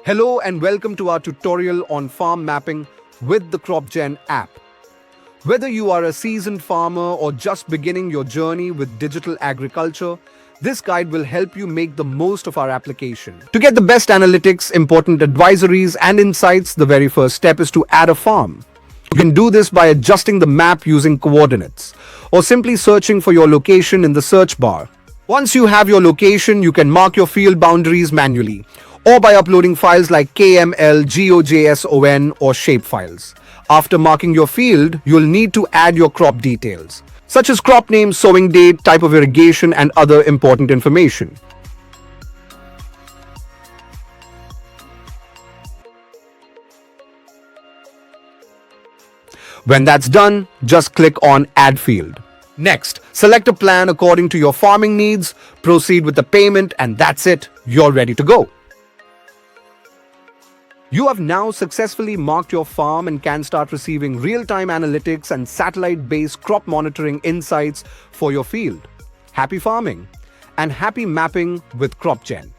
Hello and welcome to our tutorial on farm mapping with the CropGen app. Whether you are a seasoned farmer or just beginning your journey with digital agriculture, this guide will help you make the most of our application. To get the best analytics, important advisories, and insights, the very first step is to add a farm. You can do this by adjusting the map using coordinates or simply searching for your location in the search bar. Once you have your location, you can mark your field boundaries manually or by uploading files like KML, GeoJSON, or shapefiles. After marking your field, you'll need to add your crop details, such as crop name, sowing date, type of irrigation, and other important information. When that's done, just click on Add Field. Next, select a plan according to your farming needs, proceed with the payment, and that's it. You're ready to go. You have now successfully marked your farm and can start receiving real-time analytics and satellite-based crop monitoring insights for your field. Happy farming and happy mapping with CropGen.